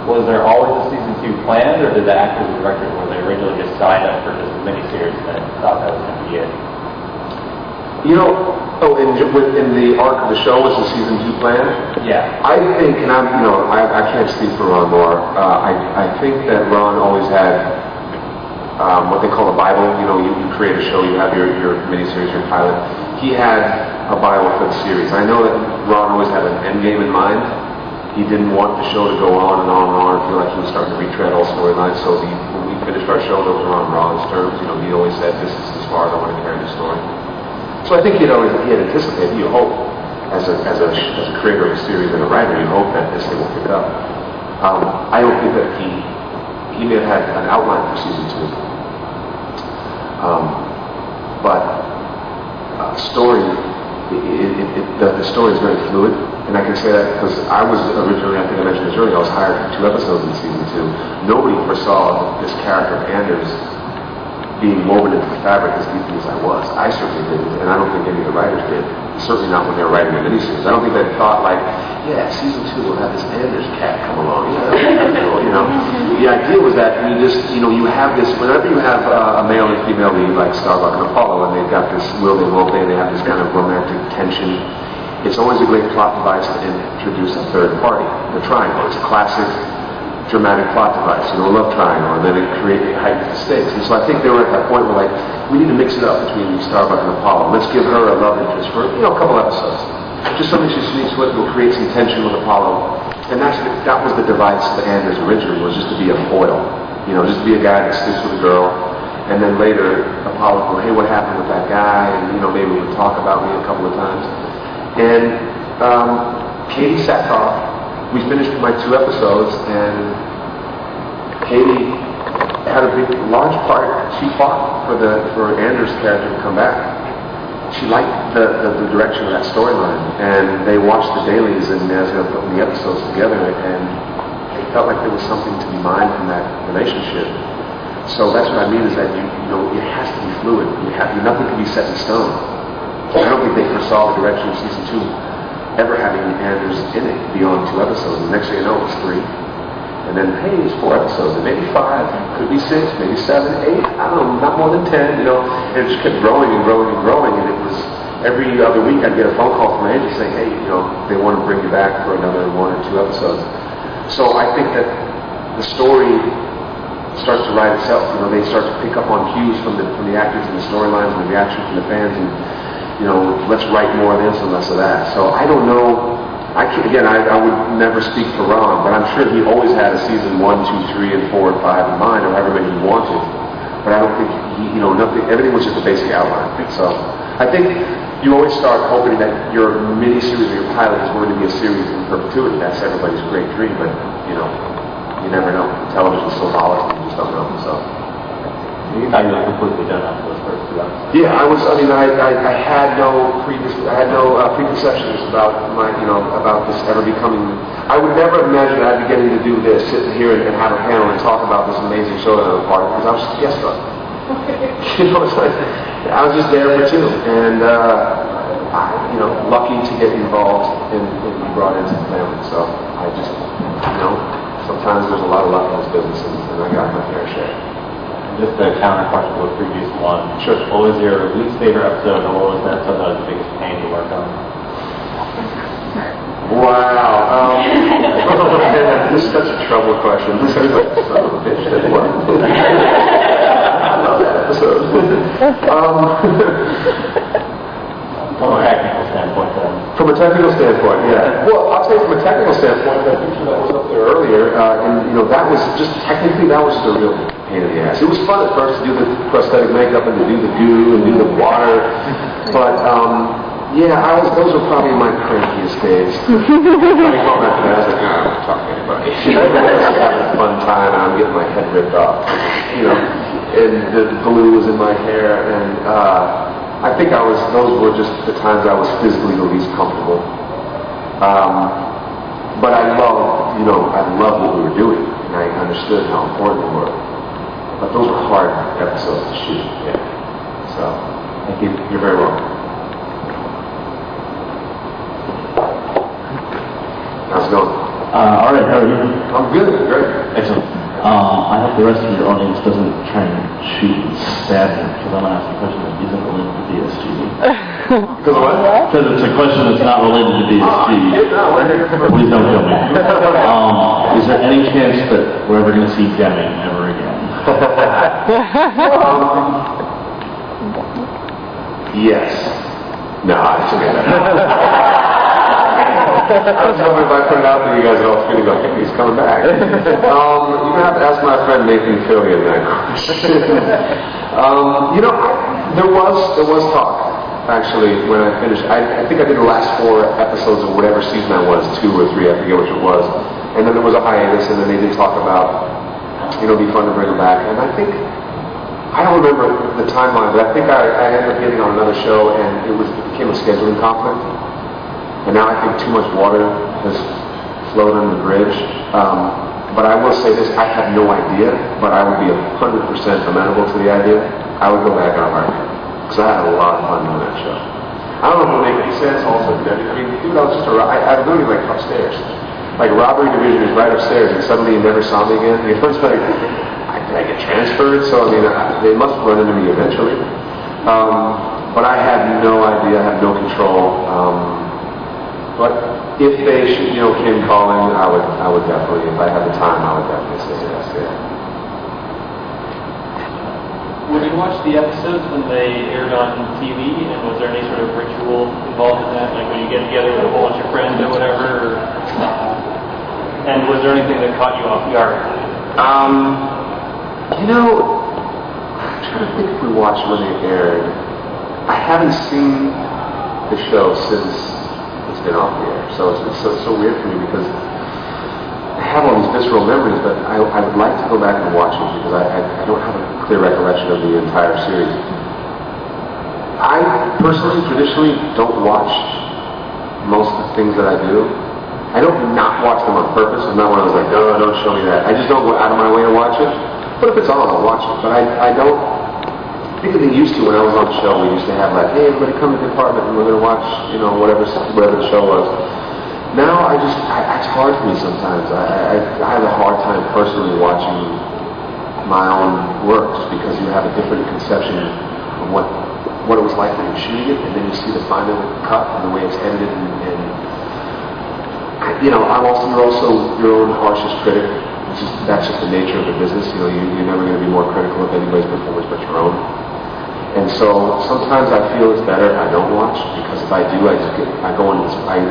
was there always a season 2 planned, or did the actors and directors, were they originally just signed up for this miniseries and thought that was going to be it? You know, in the arc of the show, was the season 2 plan? Yeah. I think, and I can't speak for Ron Moore. I think that Ron always had what they call a Bible. You know, you create a show, you have your miniseries, your pilot. He had a Bible for the series. I know that Ron always had an end game in mind. He didn't want the show to go on and on and on and feel like he was starting to retread all storylines. So when we finished our show, that was on Ron's terms. You know, he always said, "This is as far as I want to carry the story." So I think he had anticipated. You hope, as a creator of a series and a writer, you hope that this thing will pick up. I don't think that he may have had an outline for season 2, but story. The story is very fluid, and I can say that because I was originally, I think I mentioned this earlier, I was hired for 2 episodes in season 2. Nobody foresaw this character of Anders being woven into the fabric as deeply as I was. I certainly didn't, and I don't think any of the writers did. Certainly not when they were writing the miniseries. I don't think they thought like, yeah, season 2 will have this Anders cat come along. You know, the idea was that you have this, whenever you have a male and female lead like Starbuck and Apollo, and they've got this will they won't they, and they have this kind of romantic tension, it's always a great plot device to introduce a third party, the triangle. It's a classic dramatic plot device, a love triangle, and then it heightens the stakes. And so I think they were at that point where we need to mix it up between Starbuck and Apollo. Let's give her a love interest for, a couple episodes. Just something she sneaks with will create some tension with Apollo. And that was the device that Anders originally was, just to be a foil. Just to be a guy that sticks with a girl. And then later, Apollo will, hey, what happened with that guy? And, maybe we would talk about me a couple of times. And Katie Sackhoff, we finished my 2 episodes, and Katie had a large part. She fought for Anders' character to come back. She liked the direction of that storyline, and they watched the dailies and as they were putting the episodes together, and they felt like there was something to be mined from that relationship. So that's what I mean is that it has to be fluid. Nothing can be set in stone. I don't think they foresaw the direction of season 2 ever having Anders in it beyond 2 episodes. The next thing you know, it's 3. And then, hey, it's 4 episodes, and maybe 5, could be 6, maybe 7, 8, I don't know, not more than 10, and it just kept growing and growing and growing, and it was, every other week I'd get a phone call from an agent saying, hey, they want to bring you back for another 1 or 2 episodes. So I think that the story starts to write itself. They start to pick up on cues from the actors and the storylines and the reaction from the fans, and let's write more of this and less of that. So I don't know. I would never speak for Ron, but I'm sure he always had a season 1, 2, 3, and 4, and 5 in mind, or however many he wanted. But I don't think everything was just a basic outline. So I think you always start hoping that your miniseries or your pilot is going to be a series in perpetuity. That's everybody's great dream, but you never know. Television's so volatile, you just don't know. So. You thought you were completely done after those first 2 episodes? Yeah, I was. I had no preconceptions about about this ever becoming. I would never have imagined I'd be getting to do this, sit here and have a panel and talk about this amazing show that I'm a part of, because I was just a guest star. It's like I was just there for 2, and lucky to get involved and be brought into the family. So I just, sometimes there's a lot of luck in this business, and I got my fair share. Just a counter question to the previous one. Sure. What was your least favorite episode, and what was that episode that was the biggest pain to work on? Wow. This is such a trouble question. This is like son of a bitch that worked. I love that episode. From a technical standpoint, then. From a technical standpoint, yeah. Well, I'll say from a technical standpoint, that picture that was up there earlier, and that was just technically that was just a real pain in the ass. It was fun at first to do the prosthetic makeup and to do the goo and do the water, but those were probably my crankiest days. I called after that, I was like, I'm not talking to anybody. I was having a fun time, and I'm getting my head ripped off, and the glue was in my hair, and I think those were just the times I was physically the least comfortable. But I loved what we were doing, and I understood how important we were. But those were hard episodes to shoot. Yeah. So, thank you. You're very welcome. How's it going? All right, how are you? I'm good, great. Excellent. I hope the rest of your audience doesn't try and shoot and stab me because I'm going to ask a question that isn't related to DSGV. Because of what? Because it's a question that's not related to DSGV. Please don't kill me. Is there any chance that we're ever going to see Deming ever again? Yes. No, I forget that. I was hoping if I put it out there, you guys are all feeling like, hey, he's coming back. You're going to have to ask my friend Nathan Fillion that question. There was talk, actually, when I finished. I think I did the last 4 episodes of whatever season I was, 2 or 3, I forget which it was. And then there was a hiatus, and then they did talk about, it'd be fun to bring him back. And I think, I don't remember the timeline, but I think I ended up getting on another show, and it became a scheduling conflict. And now I think too much water has flowed under the bridge. But I will say this, I have no idea, but I would be 100% amenable to the idea. I would go back on a heartbeat, because I had a lot of fun doing that show. I don't know if it would make any sense also, I mean, dude, I was just I literally like upstairs. Like robbery division is right upstairs, and suddenly you never saw me again. You know, it's like, did I get transferred? So, I mean, they must run into me eventually. But I had no idea, I had no control. But if they should, came calling, I would definitely, if I had the time, I would definitely say yes, yeah. Would you watch the episodes when they aired on TV, and was there any sort of ritual involved in that? Like when you get together with a whole bunch of friends or whatever? And was there anything that caught you off guard? I'm trying to think if we watched when they aired. I haven't seen the show since it's been off the air, so it's so weird for me because I have all these visceral memories, but I would like to go back and watch it because I don't have a clear recollection of the entire series. I personally, traditionally, don't watch most of the things that I do. I don't not watch them on purpose. I'm not one of those like, no, don't show me that. I just don't go out of my way to watch it. But if it's on, I'll watch it. But I don't. I think they used to when I was on the show. We used to have like, hey, everybody come to the apartment and we're going to watch, whatever the show was. Now it's hard for me sometimes. I have a hard time personally watching my own work just because you have a different conception of what it was like when you're shooting it, and then you see the final cut and the way it's edited, and you're also your own harshest critic. That's just the nature of the business. You're never going to be more critical of anybody's performance but your own. And so sometimes I feel it's better if I don't watch, because if I do, I go into this, I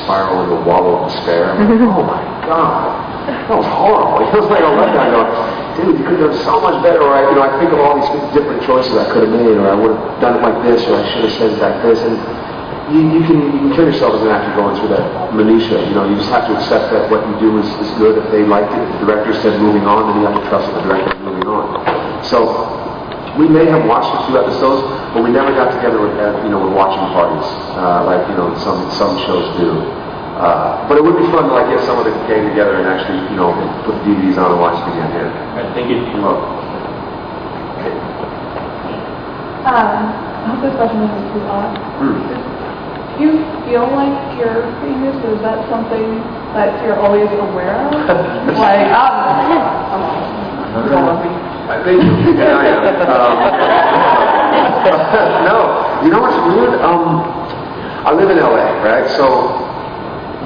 spiral into a wallow of despair. I'm like, oh my God, that was horrible. It was like I let that go, dude, you could have done so much better. Or I think of all these different choices I could have made, or I would have done it like this, or I should have said it like this. And you can kill yourself as an actor going through that minutia. You just have to accept that what you do is good. If they liked it, if the director said moving on, then you have to trust that the director is moving on. So we may have watched a few episodes, but we never got together with watching parties like some shows do. But it would be fun to get some of the gang together and actually put the DVDs on and watch it again. Yeah. I think it'd be well. I hope this question isn't too odd. Do you feel like you're famous, or is that something that you're always aware of? Like, you don't love me. I think, yeah, I am. No, you know what's weird? I live in LA, right? So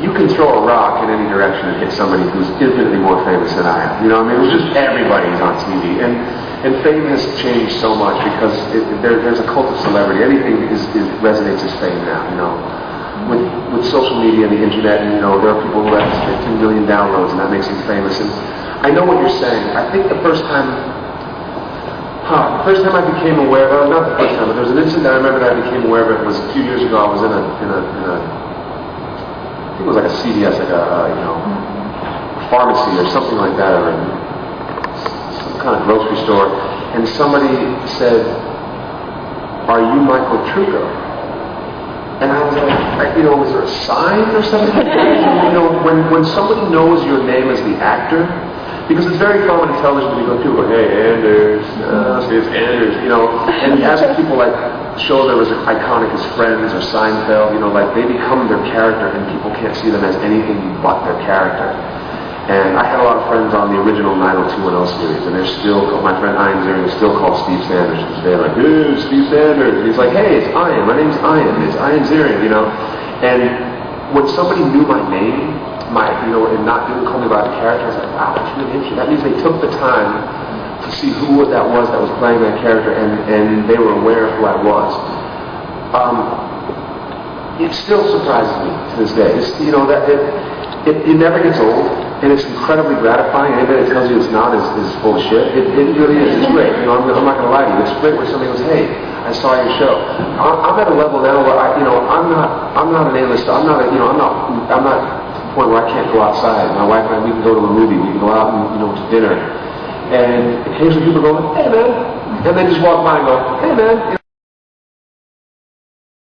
you can throw a rock in any direction and hit somebody who's infinitely more famous than I am. It was just everybody's on TV. And fame has changed so much because there's a cult of celebrity. Anything resonates as fame now, With social media and the internet, and there are people who have 15 million downloads, and that makes them famous. And I know what you're saying. I think the first time I became aware of, not the first time, but there was an incident I remember that I became aware of. It was a few years ago. I was in a I think it was like a CVS, like a pharmacy or something like that, or some kind of grocery store, and somebody said, "Are you Michael Trucco?" And I was like, was there a sign or something? When somebody knows your name as the actor, because it's very common in television to go, hey, Anders, it's Anders, and you ask people like, show them as iconic as Friends or Seinfeld, you know, like they become their character and people can't see them as anything but their character. And I had a lot of friends on the original 90210 series, and they're still, my friend Ian Ziering is still called Steve Sanders. They're like, hey, Steve Sanders. And he's like, hey, it's Ian. My name's Ian. It's Ian Ziering, you know. And when somebody knew my name, you know, and didn't call me by the character, I was like, wow, that's really interesting. That means they took the time to see who that was playing that character, and they were aware of who I was. It still surprises me to this day. You know, that it never gets old, and it's incredibly gratifying. Anybody that tells you it's not is full of shit. It really is. It's great. You know, I'm not going to lie to you. It's great when somebody goes, hey, I saw your show. I'm at a level now where I'm not an A-lister. I'm not to the point where I can't go outside. My wife and I, we can go to a movie. We can go out and, you know, to dinner. And occasionally people go, hey man, and they just walk by and go, hey man.